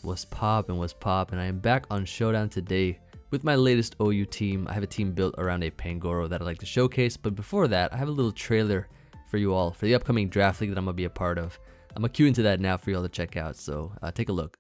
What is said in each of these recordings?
What's poppin', what's poppin'? I am back on Showdown today with my latest OU team. I have a team built around a Pangoro that I'd like to showcase, but before that, I have a little trailer for you all for the upcoming draft league that I'm gonna be a part of. I'm gonna cue into that now for you all to check out, so take a look.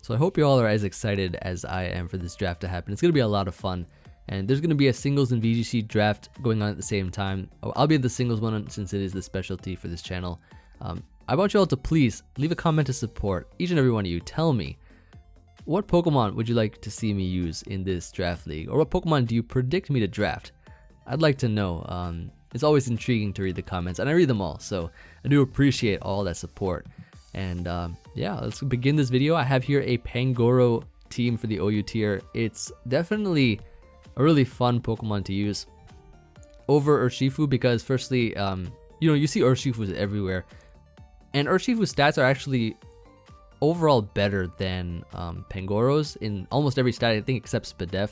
So I hope you all are as excited as I am for this draft to happen. It's going to be a lot of fun. And there's going to be a singles and VGC draft going on at the same time. I'll be at the singles one since it is the specialty for this channel. I want you all to please leave a comment to support each and every one of you. Tell me, what Pokemon would you like to see me use in this draft league? Or what Pokemon do you predict me to draft? I'd like to know. It's always intriguing to read the comments, and I read them all. So I do appreciate all that support. And yeah, let's begin this video. I have here a Pangoro team for the OU tier. It's definitely a really fun Pokemon to use over Urshifu because firstly, you see Urshifus everywhere. And Urshifu's stats are actually overall better than Pangoro's in almost every stat, I think, except Spadef.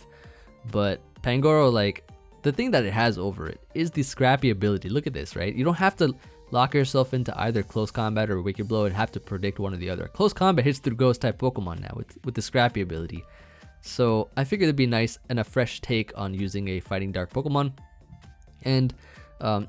But Pangoro, like, the thing that it has over it is the scrappy ability. Look at this, right? You don't have to lock yourself into either close combat or wicked blow and have to predict one or the other. Close combat hits through ghost type Pokemon now with the scrappy ability. So I figured it'd be nice and a fresh take on using a fighting dark Pokemon. And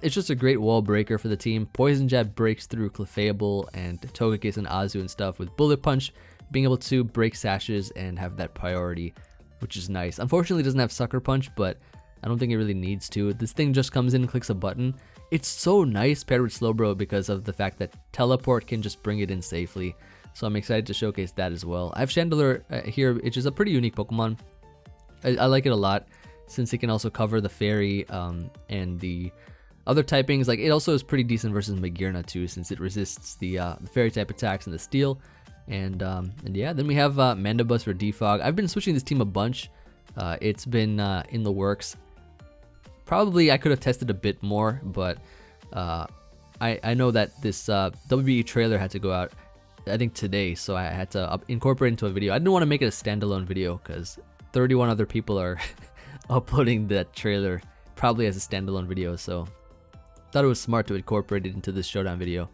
it's just a great wall breaker for the team. Poison Jab breaks through Clefable and Togekiss and Azu and stuff, with Bullet Punch being able to break sashes and have that priority, which is nice. Unfortunately, it doesn't have Sucker Punch, but I don't think it really needs to. This thing just comes in and clicks a button. It's so nice paired with Slowbro because of the fact that Teleport can just bring it in safely. So I'm excited to showcase that as well. I have Chande-Lure here, which is a pretty unique Pokemon. I like it a lot since it can also cover the Fairy and the other typings. Like, it also is pretty decent versus Magearna too, since it resists the Fairy type attacks and the Steel. And yeah, then we have Mandibuzz for Defog. I've been switching this team a bunch. It's been in the works. Probably I could have tested a bit more, but I know that this WBE trailer had to go out, I think today, so I had to incorporate it into a video. I didn't want to make it a standalone video because 31 other people are uploading that trailer probably as a standalone video, so thought it was smart to incorporate it into this Showdown video.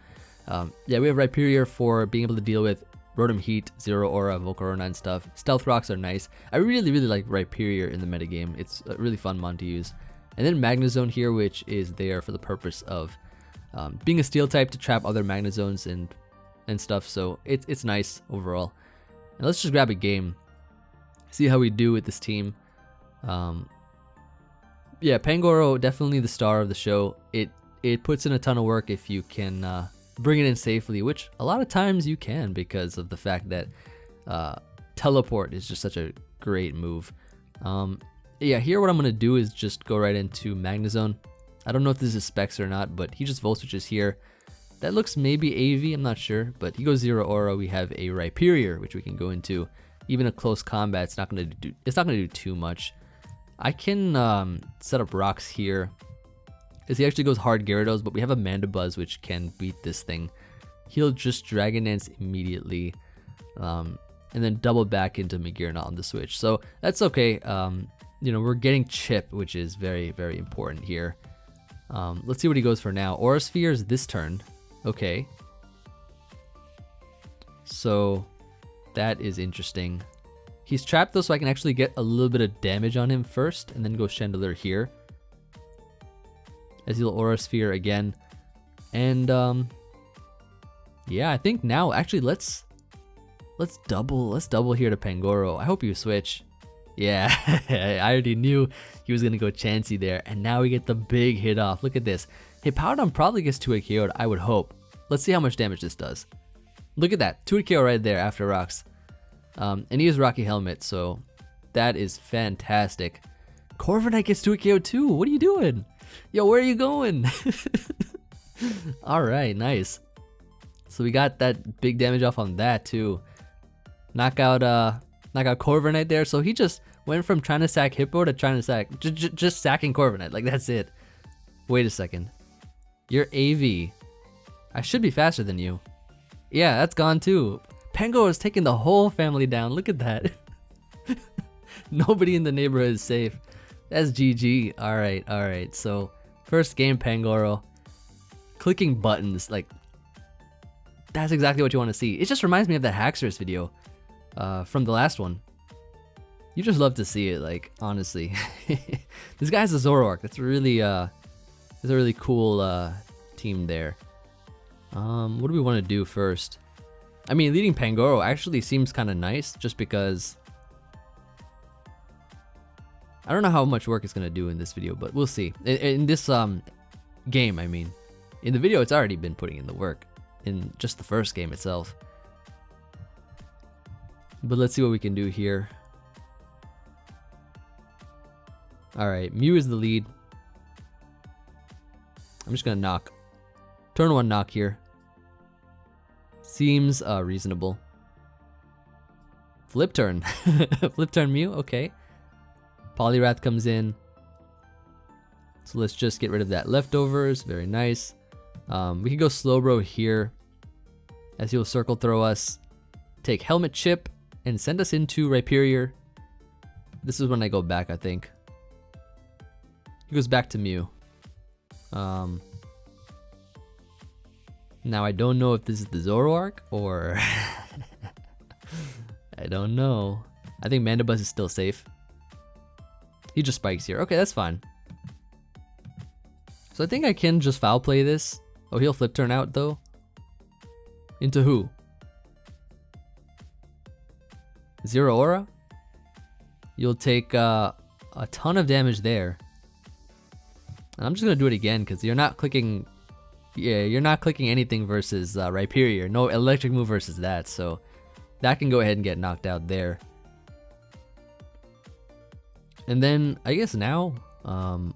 Yeah, we have Rhyperior for being able to deal with Rotom Heat, Zero Aura, Volcarona and stuff. Stealth Rocks are nice. I really like Rhyperior in the metagame. It's a really fun mon to use. And then Magnezone here, which is there for the purpose of being a Steel type to trap other Magnezones and stuff. So it's nice overall. And let's just grab a game, see how we do with this team. Yeah, Pangoro, definitely the star of the show. It puts in a ton of work if you can bring it in safely, which a lot of times you can because of the fact that Teleport is just such a great move. Yeah, here what I'm going to do is just go right into Magnezone. I don't know if this is specs or not, but he just Volt Switches here. That looks maybe AV, I'm not sure, but he goes Zero Aura. We have a Rhyperior, which we can go into. Even a close combat, it's not going to do too much. I can set up rocks here is he actually goes hard Gyarados, but we have a Mandibuzz which can beat this thing. He'll just Dragon Dance immediately, and then double back into Magearna on the switch. So that's okay. You know, we're getting chip, which is very, very important here. Let's see what he goes for now. Aura Sphere is this turn. Okay. So that is interesting. He's trapped though, so I can actually get a little bit of damage on him first, and then go Chandelier here. As he'll Aura Sphere again. And yeah, I think now actually let's double here to Pangoro. I hope you switch. Yeah, I already knew he was gonna go Chansey there, and now we get the big hit off. Look at this. Hey, Powdon probably gets 2-hit KO'd, I would hope. Let's see how much damage this does. Look at that, 2-hit KO right there after rocks. And he has Rocky Helmet, so that is fantastic. Corviknight gets 2-hit KO too. What are you doing? Yo, where are you going? Alright, nice. So we got that big damage off on that too. Knock out Corviknight there. So he just went from trying to sack Hippo to trying to sack just sacking Corviknight. Like, that's it. Wait a second. You're AV. I should be faster than you. Yeah, that's gone too. Pangoro is taking the whole family down. Look at that. Nobody in the neighborhood is safe. That's GG. Alright. So first game Pangoro. Clicking buttons, like, that's exactly what you want to see. It just reminds me of that Haxorus video from the last one. You just love to see it, like, honestly. This guy's a Zoroark. That's really a really cool team there. What do we want to do first? I mean, leading Pangoro actually seems kind of nice, just because I don't know how much work it's gonna do in this video, but we'll see. In this game, I mean, in the video, it's already been putting in the work in just the first game itself. But let's see what we can do here. Alright, Mew is the lead. I'm just gonna knock. Turn 1 knock here. Seems reasonable. Flip turn. Flip turn Mew, okay. Poliwrath comes in. So let's just get rid of that leftovers. Very nice. We can go Slowbro here, as he'll Circle Throw us, take Helmet Chip, and send us into Rhyperior. This is when I go back, I think. He goes back to Mew. Now I don't know if this is the Zoroark or I don't know. I think Mandibuzz is still safe. He just spikes here. Okay, that's fine. So I think I can just foul play this. Oh, he'll flip turn out though. Into who? Zero-Aura? You'll take a ton of damage there. And I'm just gonna do it again because you're not clicking. Yeah, you're not clicking anything versus Rhyperior. No electric move versus that, so that can go ahead and get knocked out there. And then I guess now, yeah,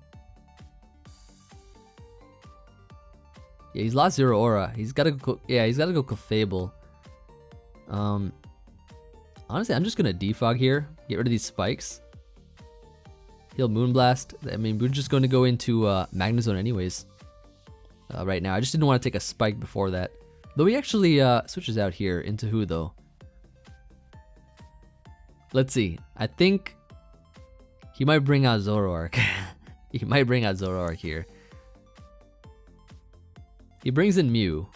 he's lost Zero-Aura. He's gotta go. Yeah, he's gotta go Clefable. Honestly, I'm just gonna defog here. Get rid of these spikes. He'll Moonblast. I mean, we're just going to go into Magnezone anyways. Right now, I just didn't want to take a spike before that. Though he actually switches out here into who though? Let's see. I think he might bring out Zoroark. He might bring out Zoroark here. He brings in Mew.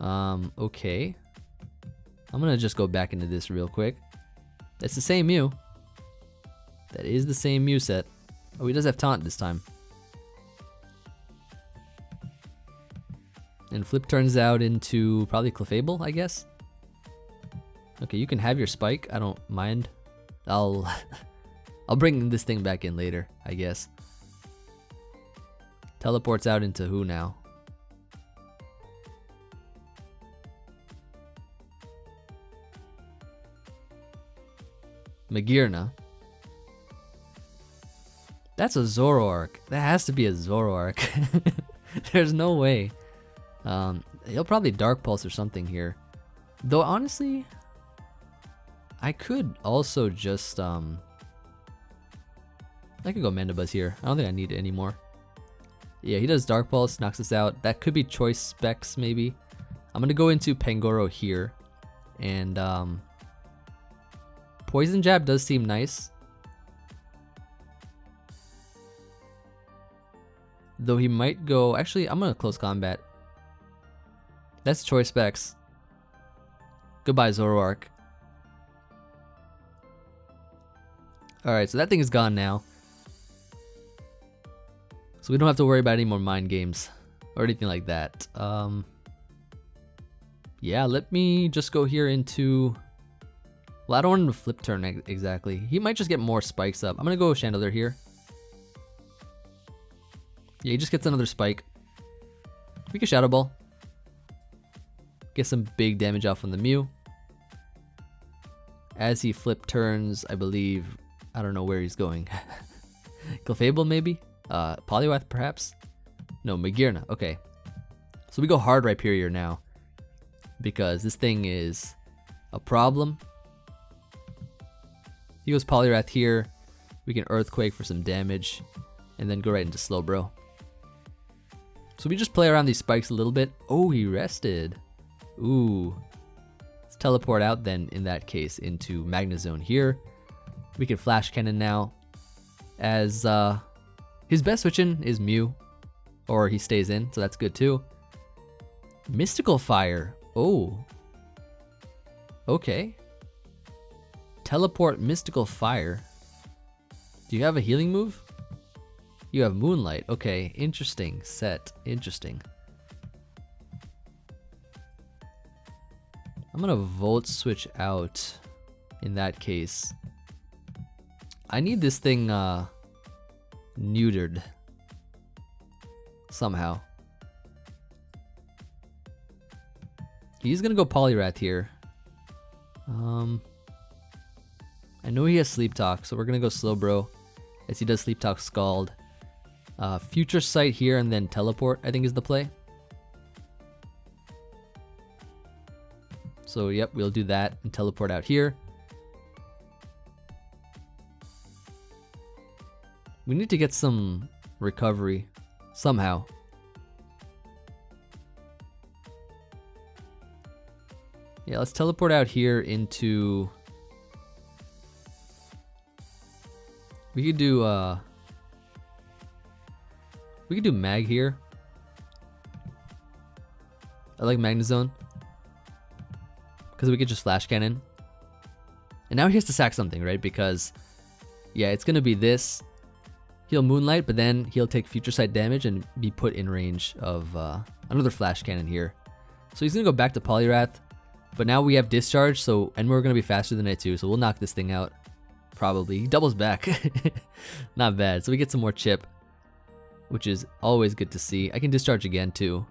Okay. I'm gonna just go back into this real quick. That's the same Mew. That is the same Mew set. Oh, he does have Taunt this time. And Flip turns out into probably Clefable, I guess. Okay, you can have your spike. I don't mind. I'll bring this thing back in later, I guess. Teleports out into who now? Magearna. That's a Zoroark. That has to be a Zoroark. There's no way. He'll probably Dark Pulse or something here. Though honestly, I could also just I could go Mandibuzz here. I don't think I need it anymore. Yeah, he does Dark Pulse, knocks us out. That could be Choice Specs, maybe. I'm gonna go into Pangoro here. And Poison Jab does seem nice. Though he might go... Actually, I'm gonna close combat. That's Choice Specs. Goodbye, Zoroark. Alright, so that thing is gone now. So we don't have to worry about any more mind games or anything like that. Yeah, let me just go here into... Well, I don't want him to flip turn exactly. He might just get more spikes up. I'm gonna go with Chandelier here. Yeah, he just gets another spike. We can Shadow Ball. Get some big damage off on the Mew. As he flip turns, I believe... I don't know where he's going. Clefable maybe? Poliwrath perhaps? No, Magearna. Okay. So we go hard Rhyperior now. Because this thing is a problem. He goes Poliwrath here. We can Earthquake for some damage. And then go right into Slowbro. So we just play around these spikes a little bit. Oh, he rested. Ooh. Let's teleport out then in that case into Magnezone here. We can Flash Cannon now. As his best switch in is Mew. Or he stays in, so that's good too. Mystical Fire. Oh. Okay. Teleport Mystical Fire. Do you have a healing move? You have Moonlight. Okay, interesting set. Interesting. I'm gonna Volt Switch out in that case. I need this thing neutered somehow. He's gonna go Poliwrath here. I know he has Sleep Talk, so we're gonna go Slowbro as he does Sleep Talk Scald. Future Sight here and then Teleport, I think is the play. So yep, we'll do that and teleport out here. We need to get some recovery somehow. Yeah, let's teleport out here into... We could do Mag here. I like Magnezone. Because we could just Flash Cannon. And now he has to sack something, right? Because, yeah, it's going to be this. He'll Moonlight, but then he'll take Future Sight damage and be put in range of another Flash Cannon here. So he's going to go back to Poliwrath. But now we have Discharge, and we're going to be faster than it too. So we'll knock this thing out. Probably. He doubles back. Not bad. So we get some more chip, which is always good to see. I can Discharge again too.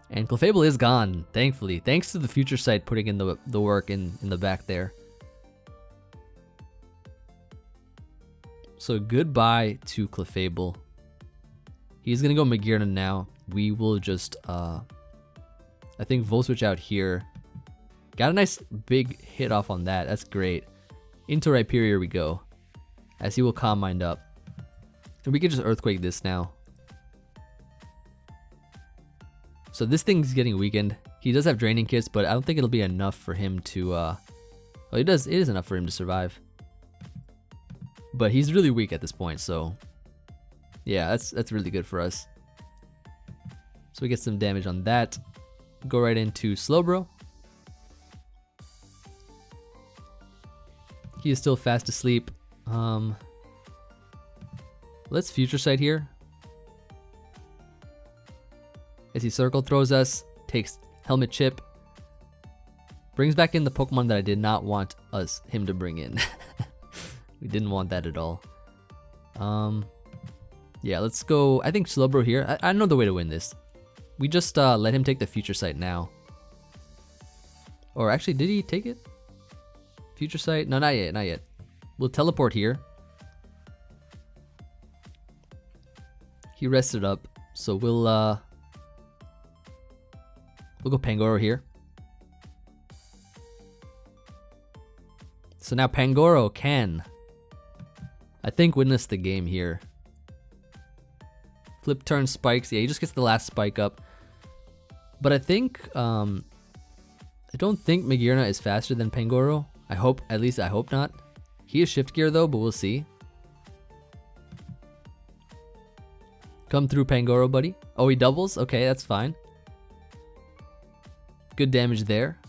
And Clefable is gone, thankfully. Thanks to the Future Sight putting in the work in the back there. So goodbye to Clefable. He's going to go Magearna now. We will just, I think, Volt Switch out here. Got a nice big hit off on that. That's great. Into Rhyperior we go. As he will Calm Mind up. And we can just Earthquake this now. So this thing's getting weakened. He does have Draining Kiss, but I don't think it'll be enough for him to, well, it is enough for him to survive. But he's really weak at this point, so yeah, that's really good for us. So we get some damage on that. Go right into Slowbro. He is still fast asleep. Let's Future Sight here. As he Circle Throws us, takes Helmet Chip. Brings back in the Pokemon that I did not want him to bring in. We didn't want that at all. Yeah, let's go. I think Slowbro here. I know the way to win this. We just let him take the Future Sight now. Or actually, did he take it? Future Sight? No, not yet, not yet. We'll teleport here. He rested up, so we'll go Pangoro here. So now Pangoro can, I think, witness the game here. Flip turn spikes. Yeah, he just gets the last spike up. But I think, I don't think Magearna is faster than Pangoro. I hope, at least I hope not. He is shift gear though, but we'll see. Come through Pangoro, buddy. Oh, he doubles? Okay, that's fine. Good damage there.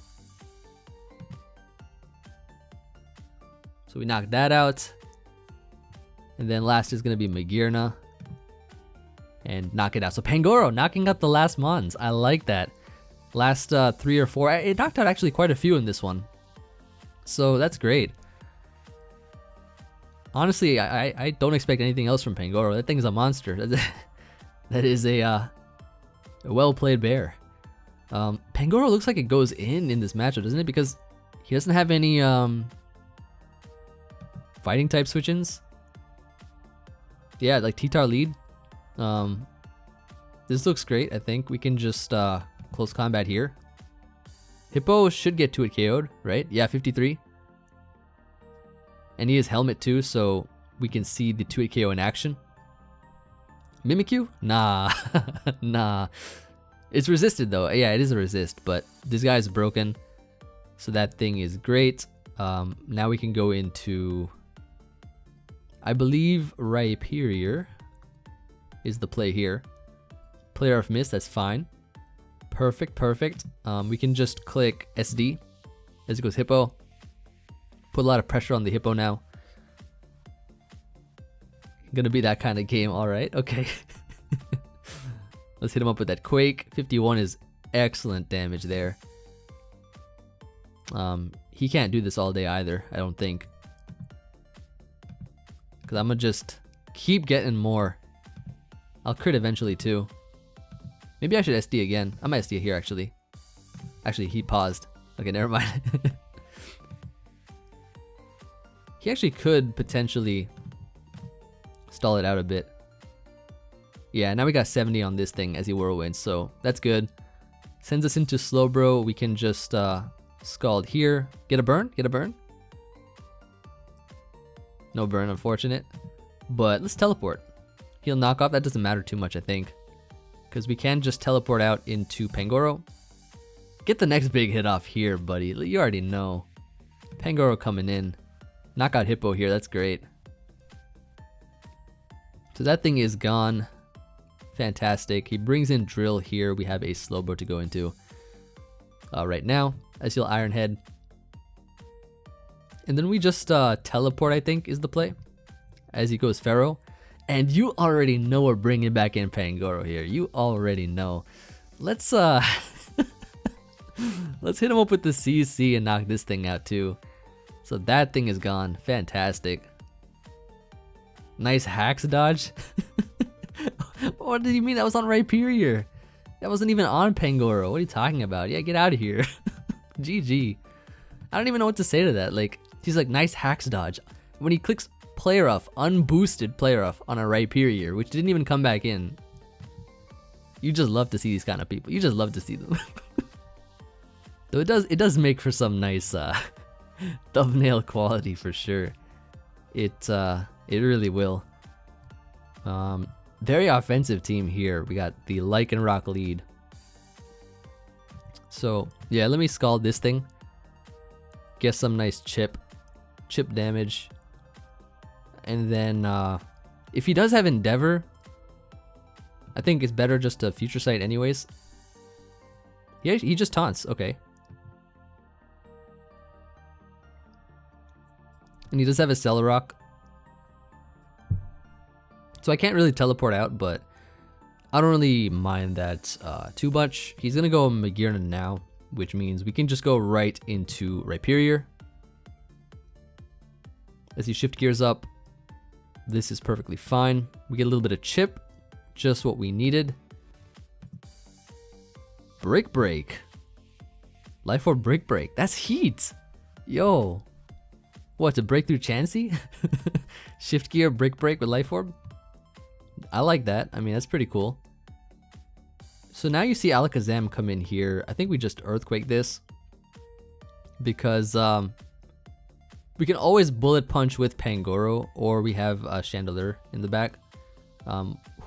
So we knocked that out. And then last is going to be Magearna. And knock it out. So Pangoro knocking out the last mons. I like that. Last 3 or 4. It knocked out actually quite a few in this one. So that's great. Honestly, I don't expect anything else from Pangoro. That thing is a monster. That is a well-played bear. Pangoro looks like it goes in this matchup, doesn't it? Because he doesn't have any fighting type switch-ins. Yeah, like T-Tar lead. This looks great. I think we can just close combat here. Hippo should get 2-hit KO'd, right? Yeah, 53. And he has helmet too, so we can see the 2-hit KO in action. Mimikyu? Nah. Nah. It's resisted though. Yeah, it is a resist, but this guy is broken. So that thing is great. Now we can go into, I believe, Rhyperior is the play here. Player of Mist, that's fine. Perfect, perfect. We can just click SD as it goes Hippo. Put a lot of pressure on the Hippo now. Gonna be that kind of game, alright, okay. Let's hit him up with that Quake. 51 is excellent damage there. He can't do this all day either, I don't think. Because I'm gonna just keep getting more. I'll crit eventually too. Maybe I should SD again. I might SD here actually. Actually, he paused. Okay, never mind. He actually could potentially stall it out a bit. Yeah, now we got 70 on this thing as he whirlwinds, so that's good. Sends us into Slowbro. We can just Scald here. Get a burn? Get a burn? No burn, unfortunate. But let's teleport. He'll knock off. That doesn't matter too much, I think. Because we can just teleport out into Pangoro. Get the next big hit off here, buddy. You already know. Pangoro coming in. Knock out Hippo here. That's great. So that thing is gone. Fantastic. He brings in Drill here. We have a Slowbro to go into. Right now, Iceal Ironhead. And then we just teleport, I think, is the play. As he goes Pharaoh. And you already know we're bringing back in Pangoro here. You already know. Let's let's hit him up with the CC and knock this thing out too. So that thing is gone. Fantastic. Nice hacks dodge. What did you mean? That was on Rhyperior. That wasn't even on Pangoro. What are you talking about? Yeah, get out of here. GG. I don't even know what to say to that. Like, he's like, nice hacks dodge. When he clicks player off, unboosted player off on a Rhyperior, which didn't even come back in. You just love to see these kind of people. You just love to see them. Though it does make for some nice thumbnail quality for sure. It really will. Very offensive team here. We got the Lycanroc lead. So yeah, let me Scald this thing. Get some nice chip damage. And then if he does have Endeavor, I think it's better just to Future Sight anyways. Yeah, he just taunts. Okay. And he does have a Celerock. So I can't really teleport out, but I don't really mind that too much. He's gonna go Magearna now, which means we can just go right into Rhyperior. As he shift gears up, this is perfectly fine. We get a little bit of chip, just what we needed. Break. Life Orb Break. That's heat. Yo. What, to break through Chansey? Shift gear, break with Life Orb? I like that. I mean, that's pretty cool. So now you see Alakazam come in here. I think we just Earthquake this. Because we can always Bullet Punch with Pangoro, or we have Chande-Lure in the back.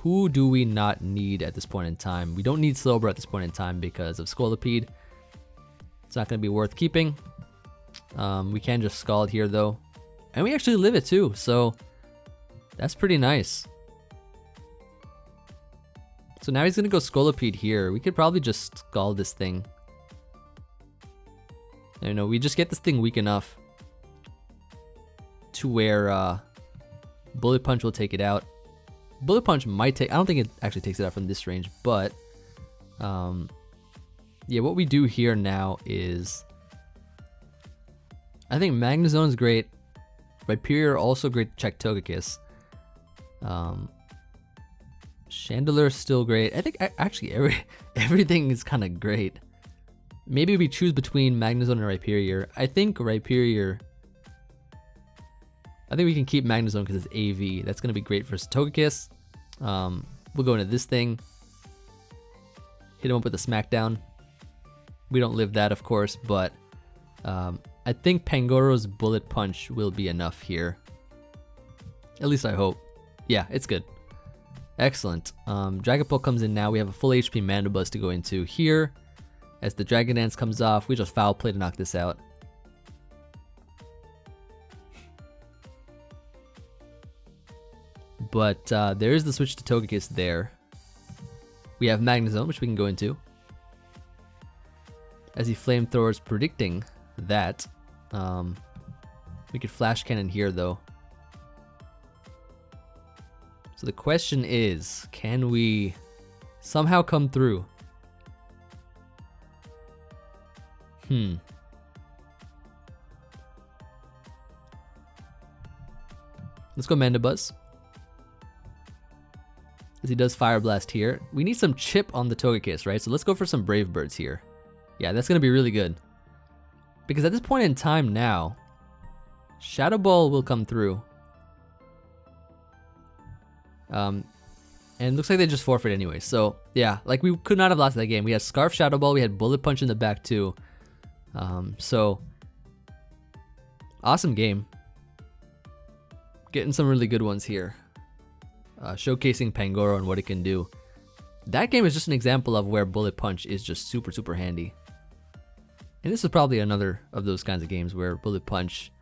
who do we not need at this point in time? We don't need Slowbro at this point in time because of Scolipede. It's not going to be worth keeping. We can just Scald here though. And we actually live it too, so that's pretty nice. So now he's going to go Scolipede here. We could probably just Scald this thing. I don't know, we just get this thing weak enough to where Bullet Punch will take it out. Bullet Punch might take, I don't think it actually takes it out from this range, but yeah, what we do here now is, I think Magnezone's great. Rhyperior also great to check Togekiss. Chandelure still great. I think actually everything is kind of great. Maybe we choose between Magnezone and Rhyperior. I think Rhyperior, I think we can keep Magnezone because it's AV. That's going to be great for Togekiss. We'll go into this thing. Hit him up with a Smackdown. We don't live that, of course, but I think Pangoro's Bullet Punch will be enough here. At least I hope. Yeah, it's good. Excellent. Dragapult comes in now. We have a full HP Mandibuzz to go into here. As the Dragon Dance comes off, we just Foul Play to knock this out. But there is the switch to Togekiss there. We have Magnezone, which we can go into. As he Flamethrowers, predicting that. We could Flash Cannon here though. So the question is, can we somehow come through? Let's go Mandibuzz. As he does Fire Blast here. We need some chip on the Togekiss, right? So let's go for some Brave Birds here. Yeah, that's going to be really good. Because at this point in time now, Shadow Ball will come through. And it looks like they just forfeit anyway. So yeah, like we could not have lost that game. We had Scarf Shadow Ball, we had Bullet Punch in the back too. So awesome game. Getting some really good ones here. Showcasing Pangoro and what it can do. That game is just an example of where Bullet Punch is just super, super handy. And this is probably another of those kinds of games where Bullet Punch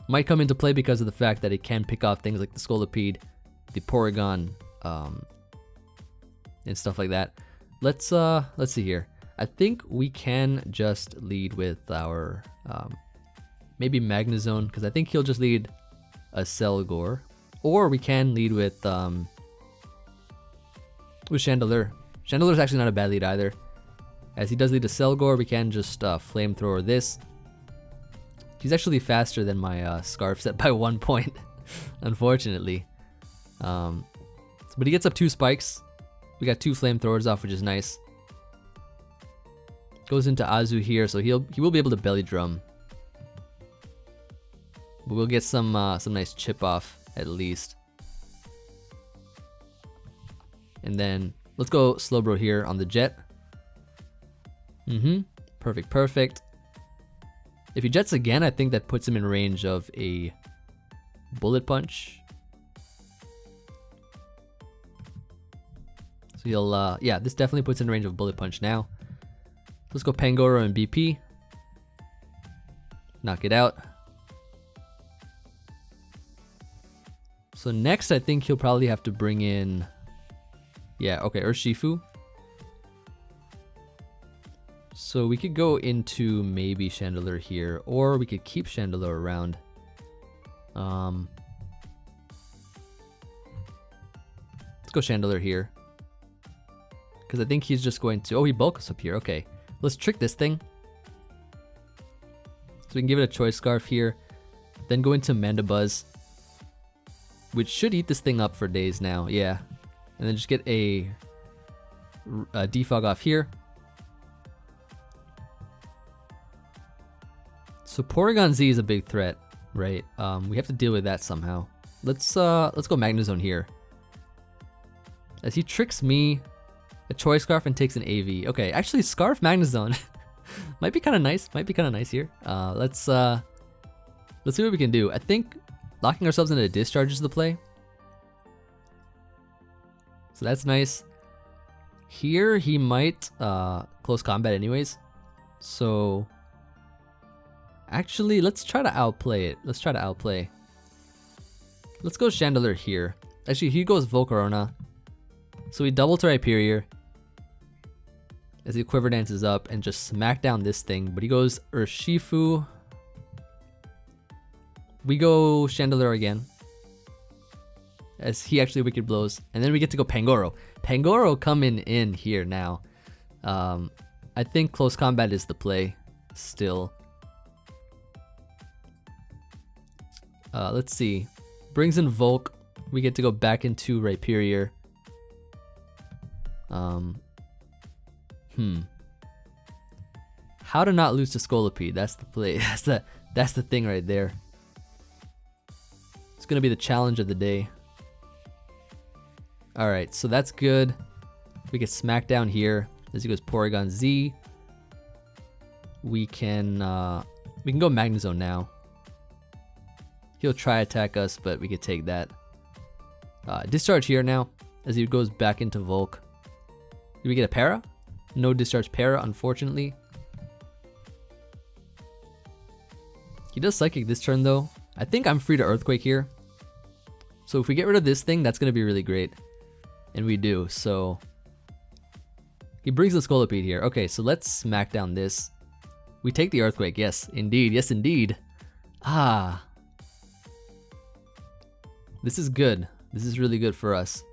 might come into play because of the fact that it can pick off things like the Scolipede, the Porygon, and stuff like that. Let's see here. I think we can just lead with our maybe Magnezone, because I think he'll just lead a Selgor, or we can lead with Chandelure. Chandelure is actually not a bad lead either. As he does lead a Selgor, we can just Flamethrower this. He's actually faster than my Scarf set by 1 point, unfortunately. But he gets up 2 spikes. We got 2 Flamethrowers off, which is nice. Goes into Azu here, so he will be able to Belly Drum. But we'll get some nice chip off at least. And then let's go Slowbro here on the Jet. Perfect, perfect. If he Jets again, I think that puts him in range of a Bullet Punch. So he'll, yeah, this definitely puts in range of Bullet Punch now. Let's go Pangoro and BP. Knock it out. So next, I think he'll probably have to bring in, yeah, okay, Urshifu. So we could go into maybe Chandelure here, or we could keep Chandelure around. Let's go Chandelure here. Because I think he's just going to, oh, he bulk us up here, okay. Let's trick this thing. So we can give it a Choice Scarf here, then go into Mandibuzz, which should eat this thing up for days now, yeah. And then just get a Defog off here. So Porygon Z is a big threat, right? We have to deal with that somehow. Let's go Magnezone here. As he tricks me, a Choice Scarf and takes an AV. Okay, actually Scarf Magnezone might be kind of nice. Might be kind of nice here. Let's see what we can do. I think locking ourselves into a Discharge is the play. So that's nice. Here he might close combat anyways. So actually, let's try to outplay it. Let's try to outplay. Let's go Chandelier here. Actually, he goes Volcarona. So we double to Rhyperior as he Quiver Dances up and just smack down this thing. But he goes Urshifu. We go Chandelier again as he actually Wicked Blows. And then we get to go Pangoro. Pangoro coming in here now. I think close combat is the play still. Let's see. Brings in Volk. We get to go back into Rhyperior. How to not lose to Scolipede. That's the play. That's the thing right there. It's gonna be the challenge of the day. Alright, so that's good. We get smacked down here as he goes Porygon Z. We can go Magnezone now. He'll try attack us, but we could take that. Discharge here now as he goes back into Volk. Did we get a Para? No Discharge Para, unfortunately. He does Psychic this turn though. I think I'm free to Earthquake here. So if we get rid of this thing, that's going to be really great. And we do, so... He brings the Scolipede here. Okay, so let's smack down this. We take the Earthquake, yes, indeed, yes indeed. Ah. This is good. This is really good for us.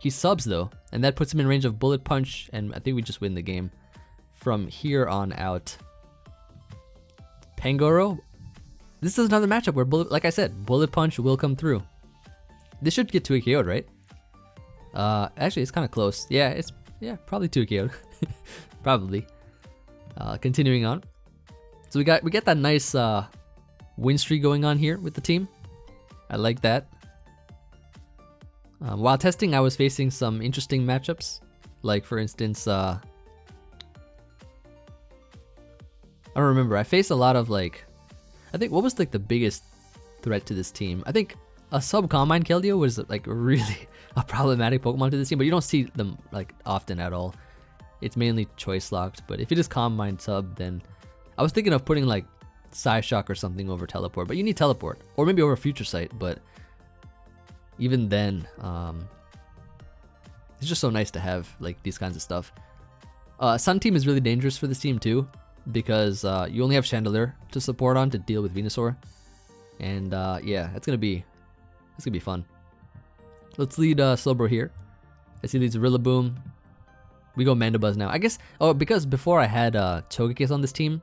He subs though, and that puts him in range of Bullet Punch, and I think we just win the game from here on out. Pangoro. This is another matchup where, like I said, Bullet Punch will come through. This should get 2 KO'd, right? Actually, it's kind of close. Yeah, probably 2 KO'd. Probably. Continuing on. So we get that nice win streak going on here with the team. I like that. While testing, I was facing some interesting matchups. Like, for instance, I don't remember. I faced a lot of, like... I think, what was, like, the biggest threat to this team? I think a sub-Combine Keldeo was, like, really a problematic Pokemon to this team, but you don't see them, like, often at all. It's mainly Choice Locked, but if it is Combine Sub, then... I was thinking of putting, like, Psyshock or something over Teleport, but you need Teleport. Or maybe over Future Sight, but... Even then, it's just so nice to have, like, these kinds of stuff. Sun Team is really dangerous for this team, too, because you only have Chandelier to support on to deal with Venusaur. And, yeah, it's gonna be fun. Let's lead Slowbro here. As he leads Rillaboom. We go Mandibuzz now. I guess, because before I had Togekiss on this team,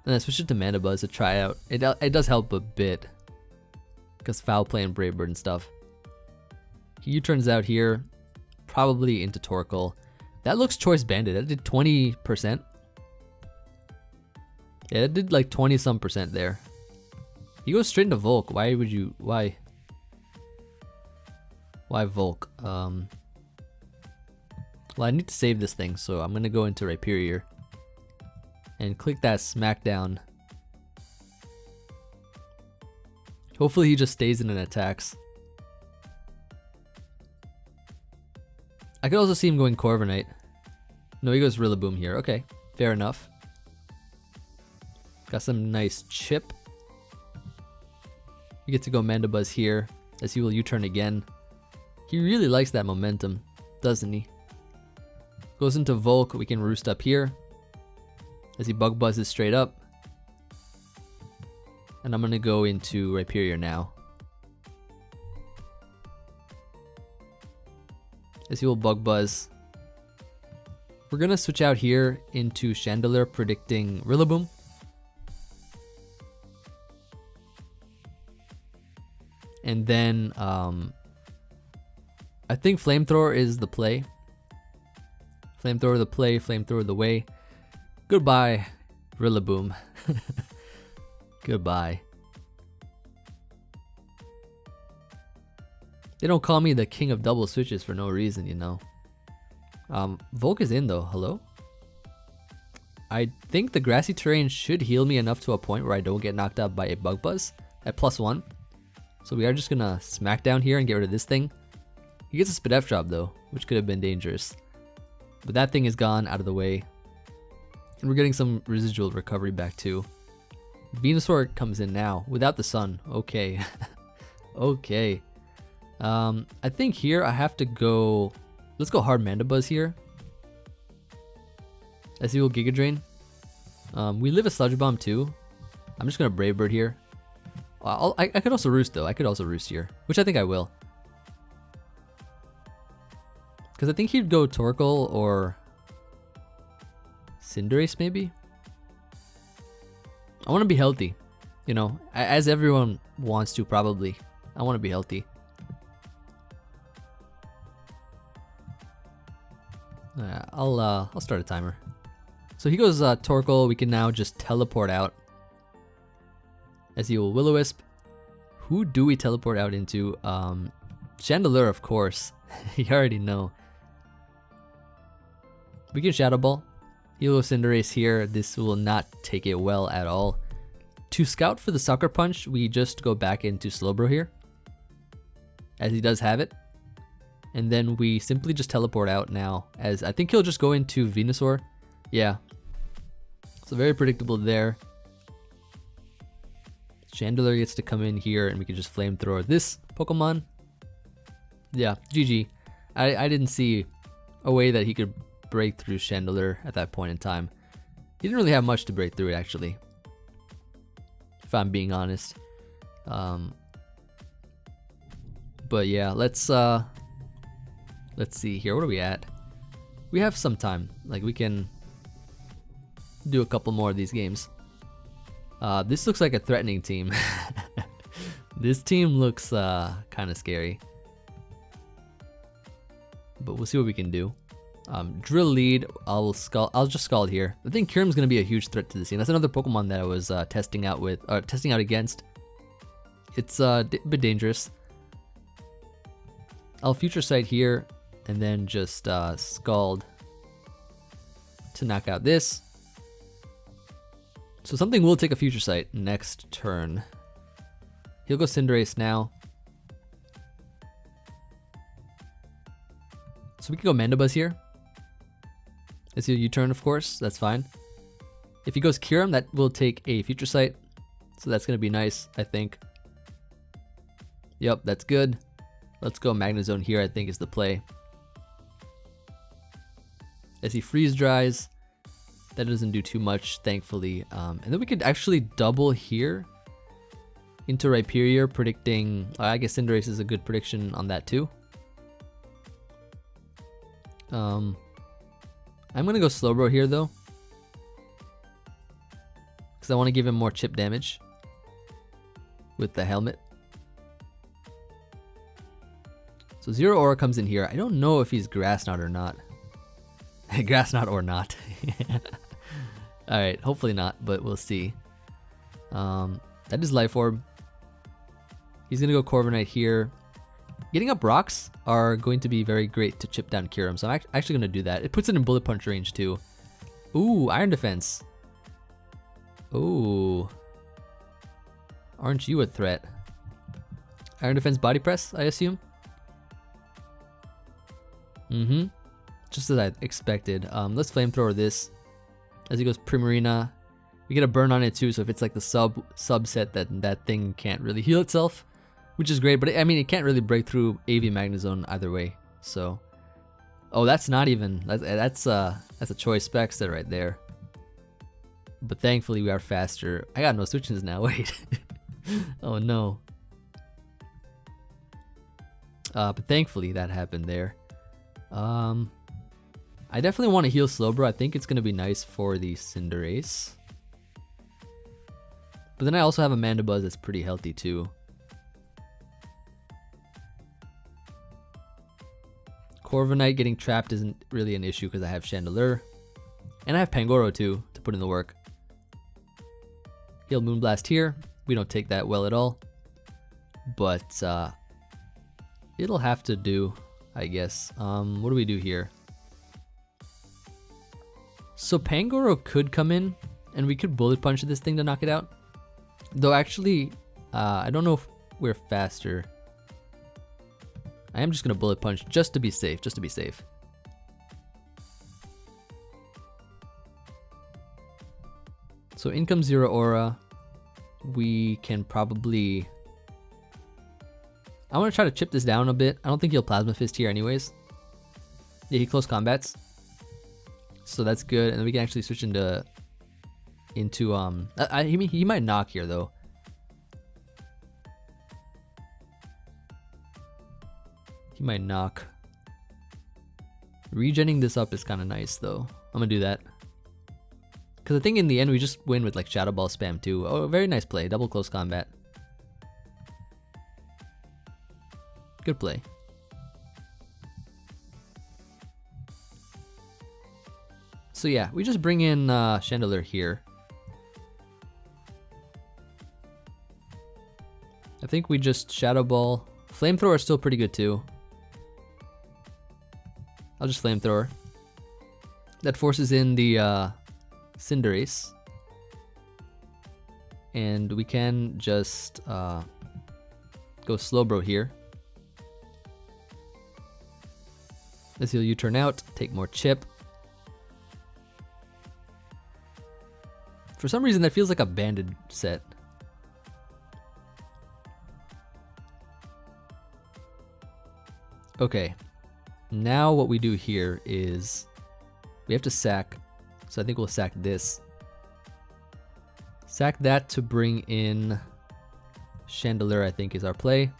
and I switched it to Mandibuzz to try out. It does help a bit. Because Foul Play and Brave Bird and stuff. He U-turns out here. Probably into Torkoal. That looks Choice Banded. That did 20%. Yeah, that did like 20-some% there. He goes straight into Volk. Why would you... Why Volk? Well, I need to save this thing, so I'm going to go into Rhyperior. And click that Smackdown. Hopefully he just stays in and attacks. I could also see him going Corviknight. No, he goes Rillaboom here. Okay, fair enough. Got some nice chip. We get to go Mandibuzz here, as he will U-turn again. He really likes that momentum, doesn't he? Goes into Volk, we can Roost up here. As he Bug Buzzes straight up. And I'm gonna go into Rhyperior now. As he will Bug Buzz. We're gonna switch out here into Chandelier, predicting Rillaboom. And then, I think Flamethrower is the play. Flamethrower the play, Flamethrower the way. Goodbye, Rillaboom. Goodbye. They don't call me the king of double switches for no reason, you know. Volk is in though, hello? I think the grassy terrain should heal me enough to a point where I don't get knocked out by a Bug Buzz at +1. So we are just gonna smack down here and get rid of this thing. He gets a speed F drop though, which could have been dangerous. But that thing is gone out of the way. And we're getting some residual recovery back too. Venusaur comes in now without the sun. Okay. Okay. I think here I have to go. Let's go hard Mandibuzz here. I see we'll Giga Drain. We live a Sludge Bomb too. I'm just gonna Brave Bird here. I could also Roost though. I could also Roost here, which I think I will. Because I think he'd go Torkoal or Cinderace maybe. I want to be healthy, you know, as everyone wants to probably. I want to be healthy. I'll start a timer. So he goes Torkoal. We can now just teleport out. As he will Will-O-Wisp. Who do we teleport out into? Chande-Lure, of course. You already know. We can Shadow Ball. He'll go Cinderace here. This will not take it well at all. To scout for the Sucker Punch, we just go back into Slowbro here. As he does have it. And then we simply just teleport out now. As I think he'll just go into Venusaur. Yeah. So very predictable there. Chande-Lure gets to come in here and we can just Flamethrower this Pokemon. Yeah, GG. I didn't see a way that he could break through Chande-Lure at that point in time. He didn't really have much to break through it actually, if I'm being honest. But yeah, let's see here. What are we at? We have some time. Like we can do a couple more of these games. This looks like a threatening team. This team looks kind of scary. But we'll see what we can do. Drill Lead, I'll just Scald here. I think Kyurem's gonna be a huge threat to the team. That's another Pokemon that I was testing out against. It's a bit dangerous. I'll Future Sight here, and then just Scald to knock out this. So something will take a Future Sight next turn. He'll go Cinderace now. So we can go Mandibuzz here. It's a U-turn, of course. That's fine. If he goes Kyurem, that will take a Future Sight. So that's going to be nice, I think. Yep, that's good. Let's go Magnezone here, I think is the play. As he Freeze Dries. That doesn't do too much, thankfully. And then we could actually double here into Rhyperior, predicting... I guess Cinderace is a good prediction on that too. I'm going to go Slowbro here though, because I want to give him more chip damage with the helmet. So Zero-Aura comes in here. I don't know if he's Grass Knot or not. Grass Knot or not. Alright, hopefully not, but we'll see. That is Life Orb. He's going to go Corviknight here. Getting up rocks are going to be very great to chip down Kyurem, so I'm actually going to do that. It puts it in Bullet Punch range too. Ooh, Iron Defense. Ooh. Aren't you a threat? Iron Defense Body Press, I assume? Mm-hmm. Just as I expected. Let's Flamethrower this. As he goes Primarina. We get a burn on it too, so if it's like the subset that thing can't really heal itself, which is great, but I mean, it can't really break through AV Magnezone either way. So, oh, that's not even, that's a choice spec set right there. But thankfully, we are faster. I got no switches now. Wait. Oh no. But thankfully, that happened there. I definitely want to heal Slowbro. I think it's gonna be nice for the Cinderace. But then I also have a Mandibuzz that's pretty healthy too. Corviknight getting trapped isn't really an issue because I have Chande-Lure. And I have Pangoro too to put in the work. Heal Moonblast here. We don't take that well at all. But it'll have to do, I guess. What do we do here? So Pangoro could come in and we could Bullet Punch this thing to knock it out. Though actually, I don't know if we're faster. I am just gonna bullet punch just to be safe, just to be safe. So income 0 aura. We can probably... I want to try to chip this down a bit. I don't think he'll Plasma Fist here anyways. Yeah, he close combats. So that's good. And then we can actually switch into he might knock here though. He might knock. Regenning this up is kind of nice though. I'm gonna do that. Because I think in the end we just win with like Shadow Ball spam too. Oh, very nice play. Double close combat. Good play. So yeah, we just bring in chande-Lure here. I think we just Shadow Ball. Flamethrower is still pretty good too. I'll just Flamethrower. That forces in the Cinderace. And we can just go Slowbro here. Let's heal U-turn out, take more chip. For some reason that feels like a banded set. Okay, now what we do here is we have to sack, so I think we'll sack this. Sack that to bring in chande-Lure, I think is our play.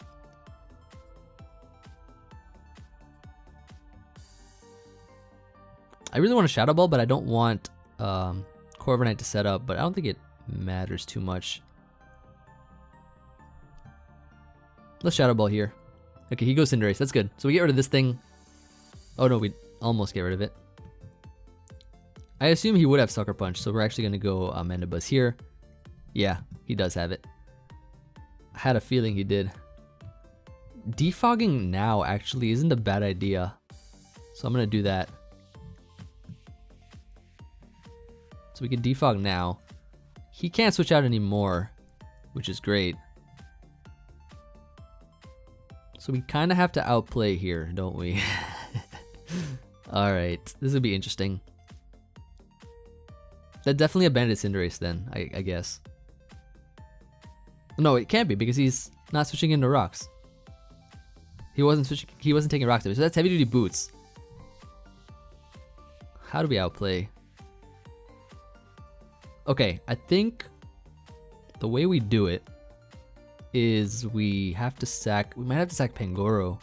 I really want a Shadow Ball, but I don't want Corviknight to set up, but I don't think it matters too much. Let's Shadow Ball here. Okay, he goes Cinderace. That's good. So we get rid of this thing. Oh no, we almost get rid of it. I assume he would have Sucker Punch, so we're actually going to go Mandibuzz here. Yeah, he does have it. I had a feeling he did. Defogging now actually isn't a bad idea. So I'm going to do that. So we can defog now. He can't switch out anymore, which is great. So we kind of have to outplay here, don't we? Alright, this would be interesting. That definitely abandoned Cinderace then, I guess. No, it can't be because he's not switching into rocks. He wasn't taking rocks, so that's heavy duty boots. How do we outplay? Okay, I think the way we do it is we have to sack, we might have to sack Pangoro.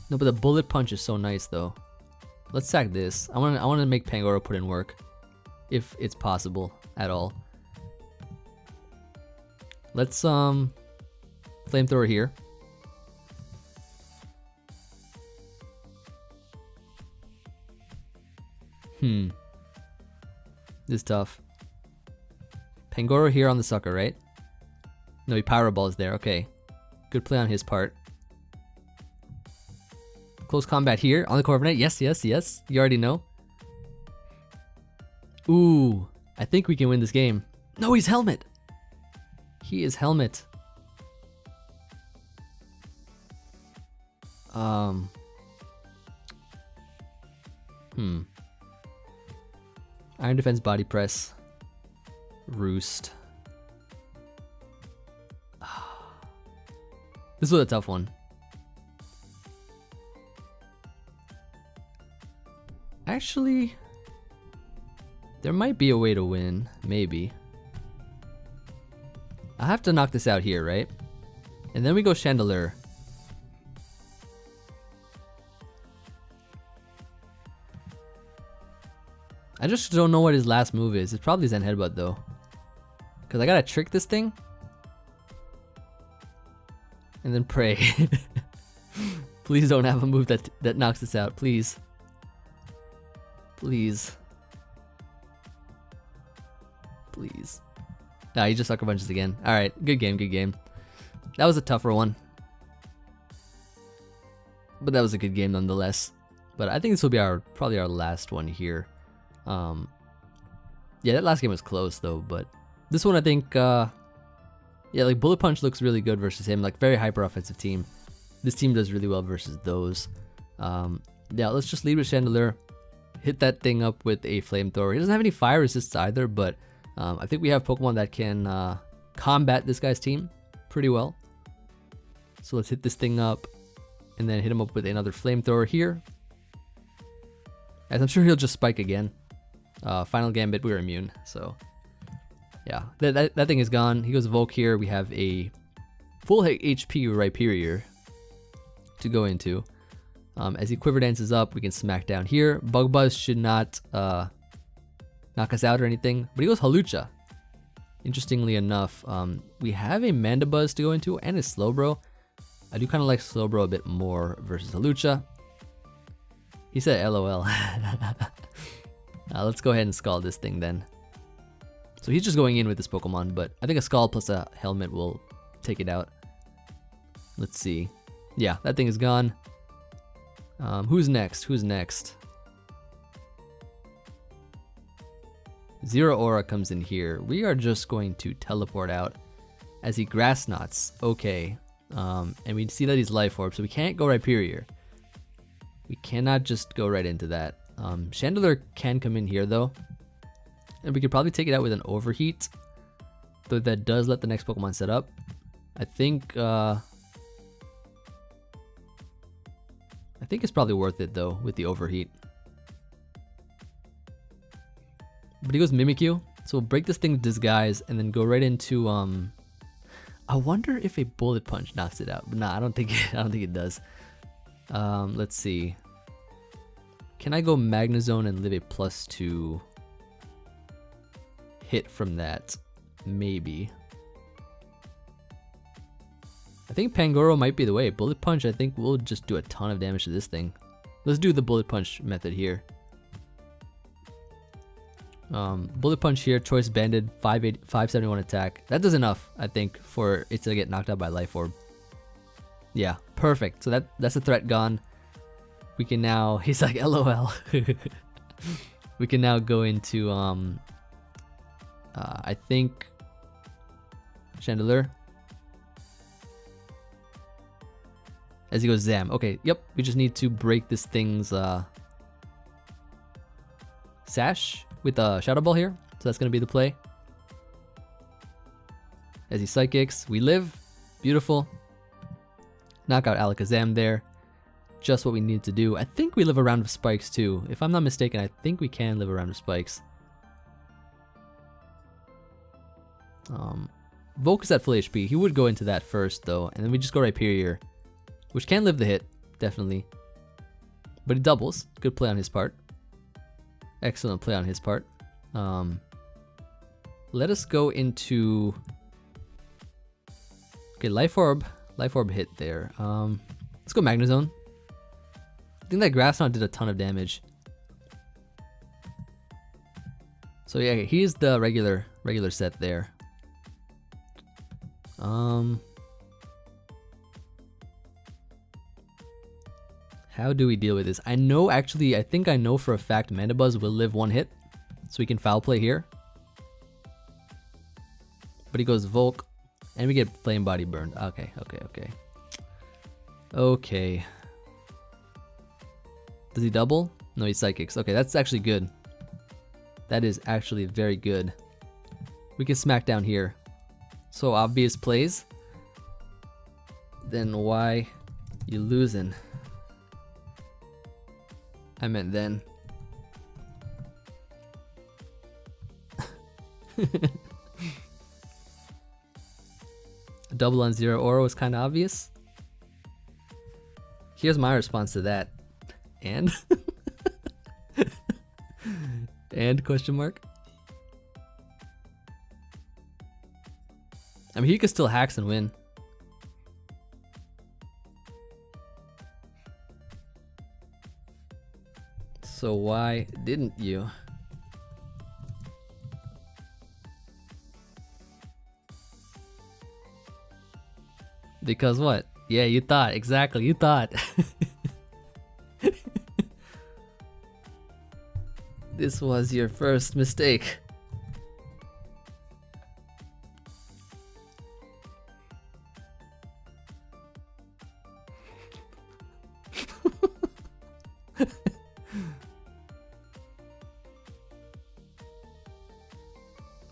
No, but the bullet punch is so nice though. Let's sack this. I want to make Pangoro put in work if it's possible at all. Let's Flamethrower here. This is tough. Pangoro here on the sucker, right? No, he Pyro Balls there. Okay. Good play on his part. Close combat here on the Corviknight. Yes, yes, yes. You already know. Ooh. I think we can win this game. No, he's Helmet. He is Helmet. Iron Defense Body Press. Roost. This was a tough one. Actually, there might be a way to win. Maybe. I have to knock this out here, right? And then we go chande-Lure. I just don't know what his last move is. It's probably Zen Headbutt though. Because I gotta trick this thing. And then pray. Please don't have a move that knocks this out. Please. Please. Please. Nah, he just sucker punches again. Alright, good game, good game. That was a tougher one. But that was a good game nonetheless. But I think this will be probably our last one here. Yeah, that last game was close though, but this one I think yeah, like Bullet Punch looks really good versus him, like very hyper offensive team. this team does really well versus those. Yeah, let's just lead with Chandelier. Hit that thing up with a flamethrower. He doesn't have any fire resists either, but I think we have Pokemon that can combat this guy's team pretty well. So let's hit this thing up and then hit him up with another flamethrower here. As I'm sure he'll just spike again. Final Gambit, we were immune, so yeah, that thing is gone. He goes Volk here. We have a full HP Rhyperior to go into. As he Quiver Dances up, we can smack down here. Bug Buzz should not knock us out or anything, but he goes Halucha. Interestingly enough, we have a Mandibuzz to go into and a Slowbro. I do kind of like Slowbro a bit more versus Halucha. He said LOL. Let's go ahead and Scald this thing then. So he's just going in with this Pokemon, but I think a Scald plus a Helmet will take it out. Let's see. Yeah, that thing is gone. Who's next? Who's next? Zero-Aura comes in here. We are just going to teleport out as he Grass Knots. Okay. And we see that he's Life Orb, so we can't go Rhyperior. We cannot just go right into that. Chandelier can come in here though. And we could probably take it out with an Overheat. Though that does let the next Pokemon set up. I think it's probably worth it though with the Overheat. But he goes Mimikyu, so we'll break this thing Disguise and then go right into I wonder if a Bullet Punch knocks it out. But nah, I don't think it does. Let's see. Can I go Magnezone and live a +2 hit from that? Maybe. I think Pangoro might be the way. Bullet Punch, I think, will just do a ton of damage to this thing. Let's do the Bullet Punch method here. Bullet Punch here, Choice Banded, 571 attack. That does enough, I think, for it to get knocked out by Life Orb. Yeah, perfect. So that's a threat gone. We can now, he's like, LOL. We can now go into, I think, Chandelier. As he goes Zam. Okay, yep, we just need to break this thing's Sash with a Shadow Ball here. So that's going to be the play. As he Psychics, we live. Beautiful. Knock out Alakazam there. Just what we need to do. I think we live a round of Spikes too. If I'm not mistaken, I think we can live a round of Spikes. Volk is at full HP. He would go into that first though. And then we just go Rhyperior, which can live the hit, definitely. But it doubles. Good play on his part. Excellent play on his part. Let us go into... Okay, Life Orb. Life Orb hit there. Let's go Magnezone. I think that Grass Knot did a ton of damage. So yeah, he's the regular set there. How do we deal with this? I know, actually, I think I know for a fact Mandibuzz will live one hit. So we can Foul Play here. But he goes Volk. And we get Flame Body burned. Okay. Okay. Does he double? No, he Psychics. Okay, that's actually good. That is actually very good. We can Smack down here. So obvious plays. Then why you losing? I meant then. A double on Zero-Oro is kind of obvious. Here's my response to that. And? And question mark? I mean, he could still hacks and win. So why didn't you? Because what? Yeah, you thought. Exactly, you thought. This was your first mistake.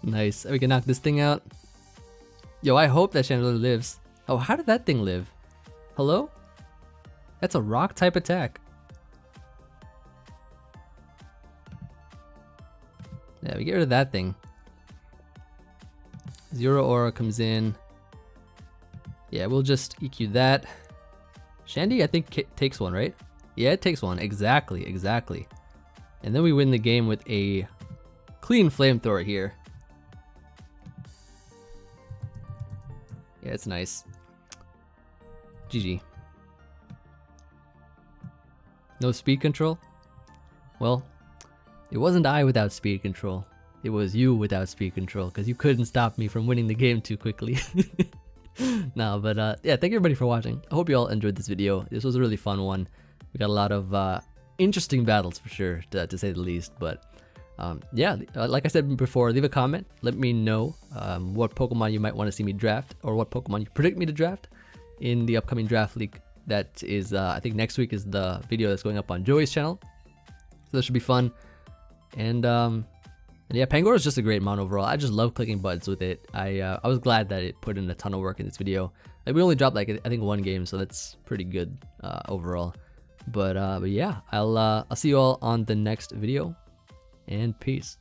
Nice. We can knock this thing out. Yo, I hope that chandelier lives. Oh, how did that thing live? Hello? That's a rock type attack. Yeah, we get rid of that thing. Zero aura comes in. Yeah, we'll just EQ that. Shandy, I think, takes one, right? Yeah, it takes one. Exactly, exactly. And then we win the game with a clean flamethrower here. Yeah, it's nice. GG. No speed control? Well, it wasn't I without speed control. It was you without speed control, because you couldn't stop me from winning the game too quickly. No, but yeah, thank you everybody for watching. I hope you all enjoyed this video. This was a really fun one. We got a lot of interesting battles for sure, to say the least. But yeah, like I said before, leave a comment. Let me know what Pokemon you might want to see me draft, or what Pokemon you predict me to draft in the upcoming draft league. That is, I think next week is the video that's going up on Joey's channel. So that should be fun. And yeah, Pangoro is just a great mount overall. I just love clicking buttons with it. I was glad that it put in a ton of work in this video. Like, we only dropped like I think one game, so that's pretty good overall. But yeah, I'll see you all on the next video, and peace.